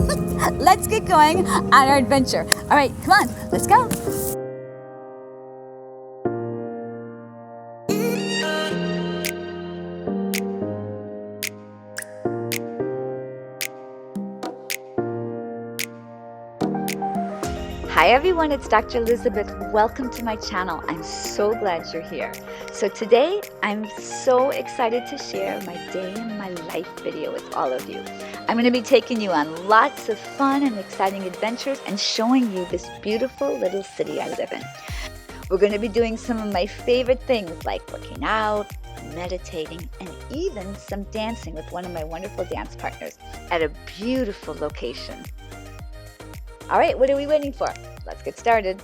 let's get going on our adventure. All right, come on, let's go. Hi everyone, it's Dr. Elizabeth. Welcome to my channel. I'm so glad you're here. So today, I'm so excited to share my day in my life video with all of you. I'm going to be taking you on lots of fun and exciting adventures and showing you this beautiful little city I live in. We're going to be doing some of my favorite things like working out, meditating, and even some dancing with one of my wonderful dance partners at a beautiful location. All right, what are we waiting for? Let's get started.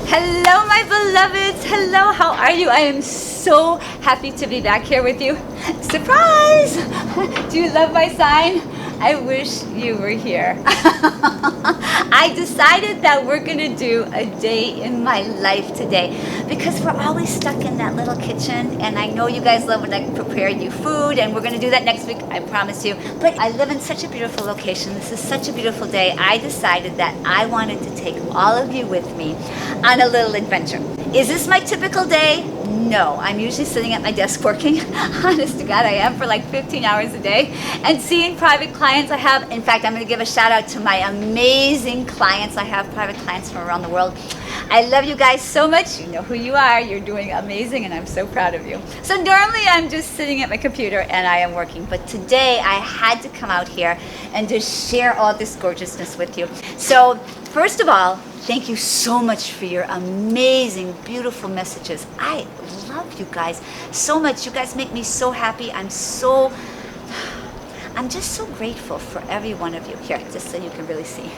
Hello, my beloveds. Hello, how are you? I am so happy to be back here with you. Surprise! Do you love my sign? I wish you were here. I decided that we're gonna do a day in my life today because we're always stuck in that little kitchen, and I know you guys love when I prepare you food, and we're gonna do that next week, I promise you. But I live in such a beautiful location. This is such a beautiful day. I decided that I wanted to take all of you with me on a little adventure. Is this my typical day? No, I'm usually sitting at my desk working. Honest to God, I am for like 15 hours a day and seeing private clients I have. In fact, I'm going to give a shout out to my amazing clients. I have private clients from around the world. I love you guys so much. You know who you are. You're doing amazing and I'm so proud of you. So normally I'm just sitting at my computer and I am working. But today I had to come out here and just share all this gorgeousness with you. So first of all, thank you so much for your amazing, beautiful messages. I love you guys so much. You guys make me so happy. I'm just so grateful for every one of you. Here, just so you can really see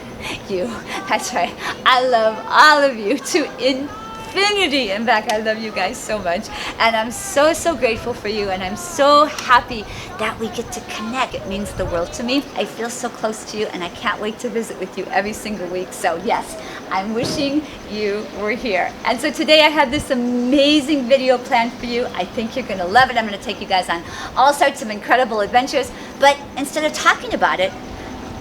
you. That's right. I love all of you to infinity. In fact, I love you guys so much. And I'm so, so grateful for you. And I'm so happy that we get to connect. It means the world to me. I feel so close to you and I can't wait to visit with you every single week. So yes, I'm wishing you were here. And so today I have this amazing video planned for you. I think you're gonna love it. I'm gonna take you guys on all sorts of incredible adventures. But instead of talking about it,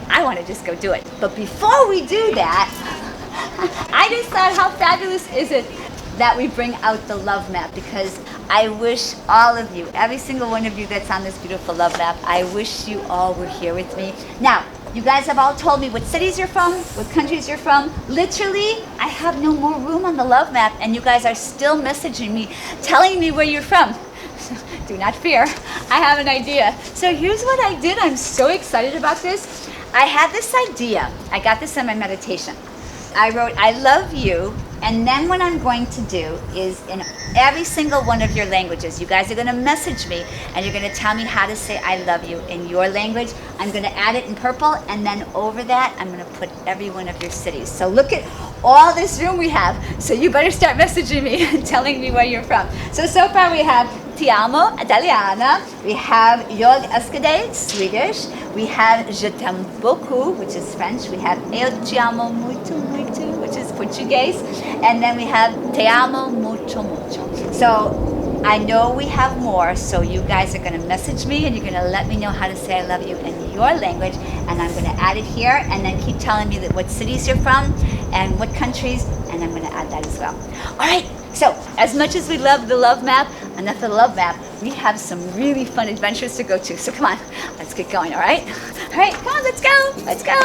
I wanna just go do it. But before we do that, I just thought, how fabulous is it that we bring out the love map, because I wish all of you, every single one of you that's on this beautiful love map, I wish you all were here with me. Now, you guys have all told me what cities you're from, what countries you're from. Literally, I have no more room on the love map, and you guys are still messaging me, telling me where you're from. Do not fear, I have an idea. So here's what I did. I'm so excited about this. I had this idea. I got this in my meditation. I wrote, I love you, and then what I'm going to do is in every single one of your languages, you guys are going to message me and you're going to tell me how to say I love you in your language. I'm going to add it in purple, and then over that I'm going to put every one of your cities. So look at all this room we have. So you better start messaging me and telling me where you're from. So far we have Ti amo, Italiana. We have Jag älskar dig, Swedish. We have Je t'aime beaucoup, which is French. We have Eu te amo muito, muito, which is Portuguese. And then we have Te amo mucho, mucho. So I know we have more, so you guys are going to message me and you're going to let me know how to say I love you in your language, and I'm going to add it here, and then keep telling me that what cities you're from and what countries, and I'm going to add that as well. All right. So, as much as we love the love map, enough of the love map, we have some really fun adventures to go to. So come on, let's get going, all right? All right, come on, let's go, let's go.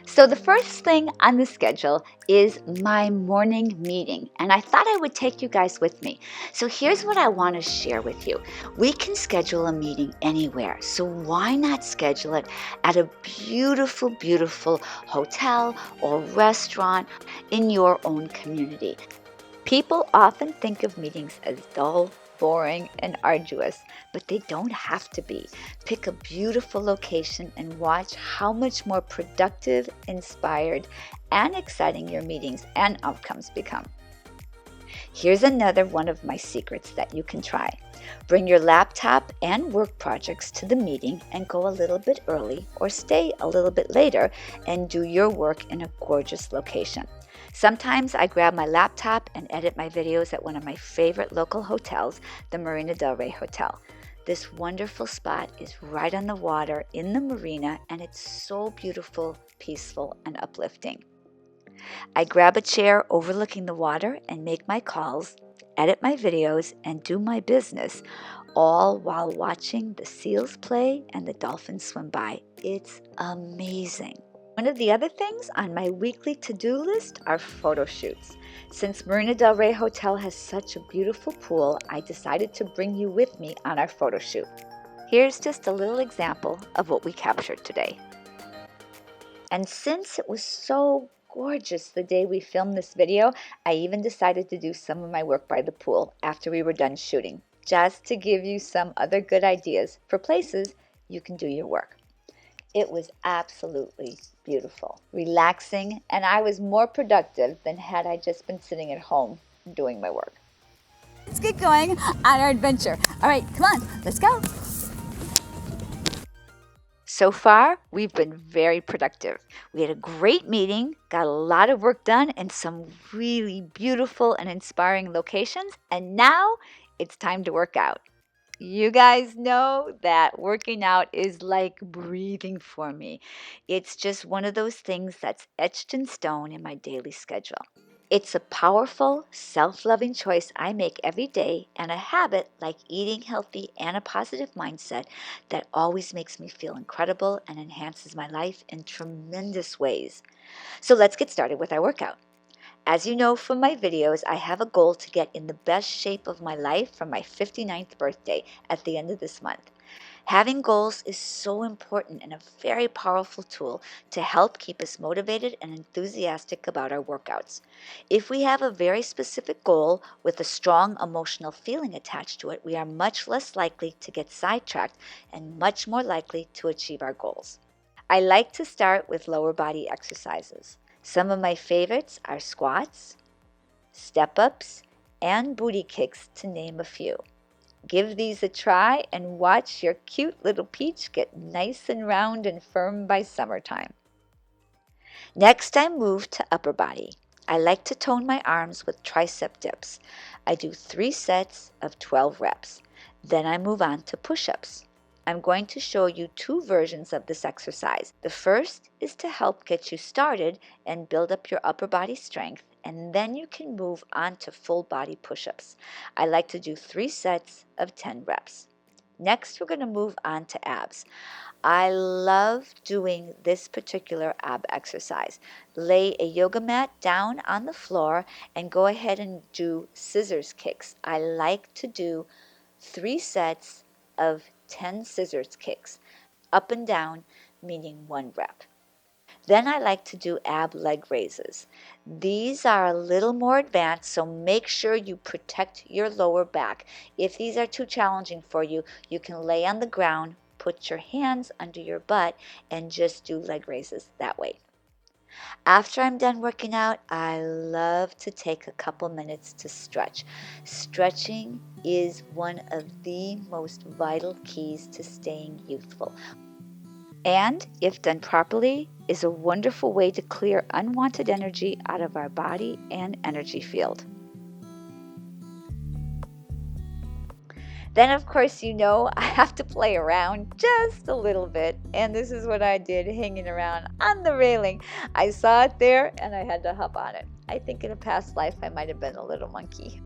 So the first thing on the schedule is my morning meeting, and I thought I would take you guys with me. So here's what I want to share with you. We can schedule a meeting anywhere, so why not schedule it at a beautiful, beautiful hotel or restaurant in your own community? People often think of meetings as dull, boring, and arduous, but they don't have to be. Pick a beautiful location and watch how much more productive, inspired, and exciting your meetings and outcomes become. Here's another one of my secrets that you can try. Bring your laptop and work projects to the meeting and go a little bit early or stay a little bit later and do your work in a gorgeous location. Sometimes I grab my laptop and edit my videos at one of my favorite local hotels, the Marina del Rey Hotel. This wonderful spot is right on the water in the marina, and it's so beautiful, peaceful, and uplifting. I grab a chair overlooking the water and make my calls, edit my videos, and do my business, all while watching the seals play and the dolphins swim by. It's amazing. One of the other things on my weekly to-do list are photo shoots. Since Marina del Rey Hotel has such a beautiful pool, I decided to bring you with me on our photo shoot. Here's just a little example of what we captured today. And since it was so gorgeous the day we filmed this video, I even decided to do some of my work by the pool after we were done shooting, just to give you some other good ideas for places you can do your work. It was absolutely beautiful, relaxing, and I was more productive than had I just been sitting at home doing my work. Let's get going on our adventure. All right, come on, let's go. So far, we've been very productive. We had a great meeting, got a lot of work done in some really beautiful and inspiring locations, and now it's time to work out. You guys know that working out is like breathing for me. It's just one of those things that's etched in stone in my daily schedule. It's a powerful, self-loving choice I make every day, and a habit like eating healthy and a positive mindset that always makes me feel incredible and enhances my life in tremendous ways. So let's get started with our workout. As you know from my videos, I have a goal to get in the best shape of my life for my 59th birthday at the end of this month. Having goals is so important and a very powerful tool to help keep us motivated and enthusiastic about our workouts. If we have a very specific goal with a strong emotional feeling attached to it, we are much less likely to get sidetracked and much more likely to achieve our goals. I like to start with lower body exercises. Some of my favorites are squats, step-ups, and booty kicks, to name a few. Give these a try and watch your cute little peach get nice and round and firm by summertime. Next, I move to upper body. I like to tone my arms with tricep dips. I do 3 sets of 12 reps. Then I move on to push-ups. I'm going to show you 2 versions of this exercise. The first is to help get you started and build up your upper body strength, and then you can move on to full body push-ups. I like to do 3 sets of 10 reps. Next, we're going to move on to abs. I love doing this particular ab exercise. Lay a yoga mat down on the floor and go ahead and do scissors kicks. I like to do 3 sets of 10 scissors kicks, up and down, meaning 1 rep. Then I like to do ab leg raises. These are a little more advanced, so make sure you protect your lower back. If these are too challenging for you, you can lay on the ground, put your hands under your butt, and just do leg raises that way. After I'm done working out, I love to take a couple minutes to stretch. Stretching is one of the most vital keys to staying youthful. And, if done properly, is a wonderful way to clear unwanted energy out of our body and energy field. Then, of course, you know I have to play around just a little bit. And this is what I did hanging around on the railing. I saw it there and I had to hop on it. I think in a past life I might have been a little monkey.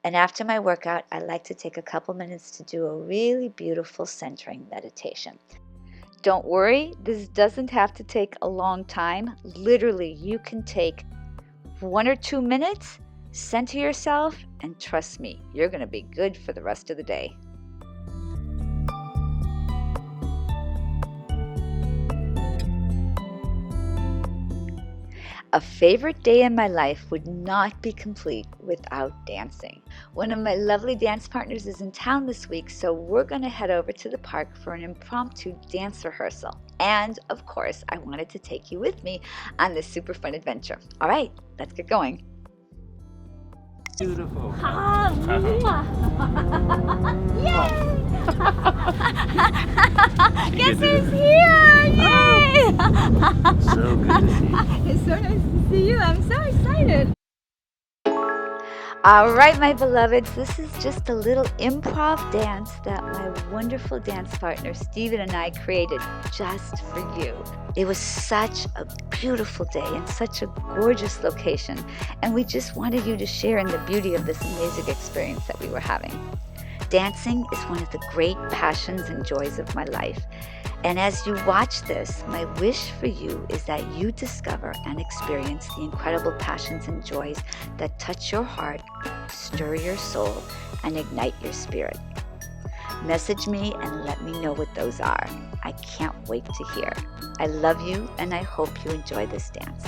And after my workout, I like to take a couple minutes to do a really beautiful centering meditation. Don't worry, this doesn't have to take a long time. Literally, you can take 1 or 2 minutes, center yourself, and trust me, you're going to be good for the rest of the day. A favorite day in my life would not be complete without dancing. One of my lovely dance partners is in town this week, so we're going to head over to the park for an impromptu dance rehearsal. And, of course, I wanted to take you with me on this super fun adventure. All right, let's get going. Beautiful. Yay! Guess who's here? Yay! So good to see you. It's so nice to see you. I'm so excited. All right, my beloveds, this is just a little improv dance that my wonderful dance partner Steven and I created just for you. It was such a beautiful day and such a gorgeous location, and we just wanted you to share in the beauty of this amazing experience that we were having. Dancing is one of the great passions and joys of my life. And as you watch this, my wish for you is that you discover and experience the incredible passions and joys that touch your heart, stir your soul, and ignite your spirit. Message me and let me know what those are. I can't wait to hear. I love you, and I hope you enjoy this dance.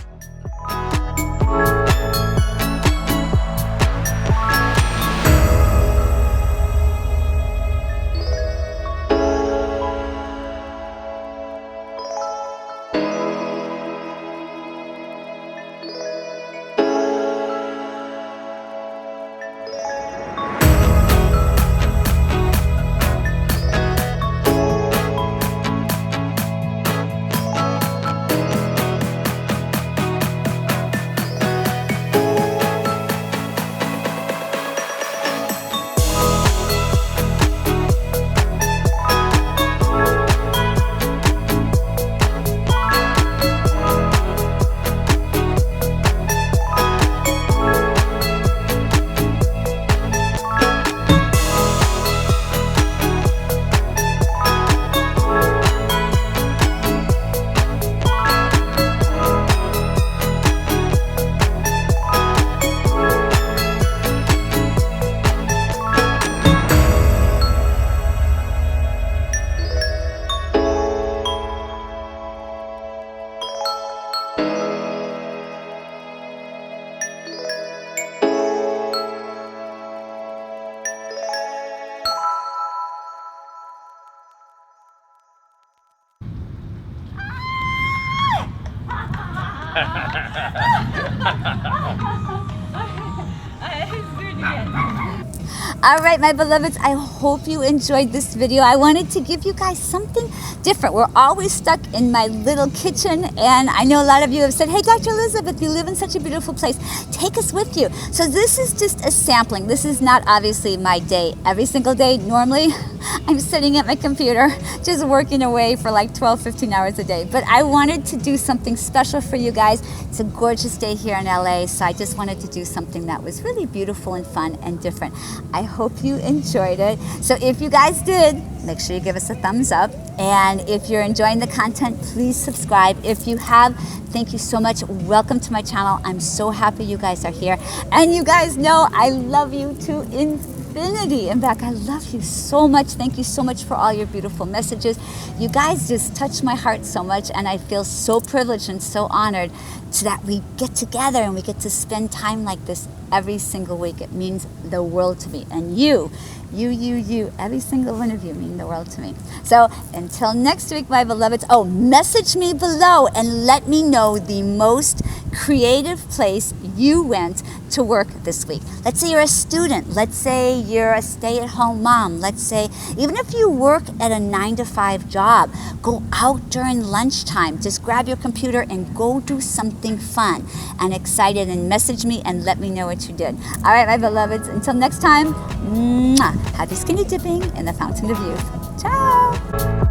All right, my beloveds, I hope you enjoyed this video. I wanted to give you guys something different. We're always stuck in my little kitchen, and I know a lot of you have said, hey, Dr. Elizabeth, you live in such a beautiful place. Take us with you. So this is just a sampling. This is not obviously my day every single day. Normally, I'm sitting at my computer just working away for like 12, 15 hours a day. But I wanted to do something special for you guys. It's a gorgeous day here in LA, so I just wanted to do something that was really beautiful and fun and different. I hope you enjoyed it. So if you guys did, make sure you give us a thumbs up. And if you're enjoying the content, please subscribe. If you have, thank you so much. Welcome to my channel. I'm so happy you guys are here. And you guys know I love you to infinity. In fact, I love you so much. Thank you so much for all your beautiful messages. You guys just touch my heart so much, and I feel so privileged and so honored that we get together and we get to spend time like this every single week. It means the world to me. And you, every single one of you mean the world to me. So until next week, my beloveds, message me below and let me know the most creative place you went to work this week. Let's say you're a student. Let's say you're a stay-at-home mom. Let's say even if you work at a 9-to-5 job, go out during lunchtime. Just grab your computer and go do something fun and excited, and message me and let me know what you did. All right, my beloveds, until next time, happy skinny dipping in the fountain of youth. Ciao.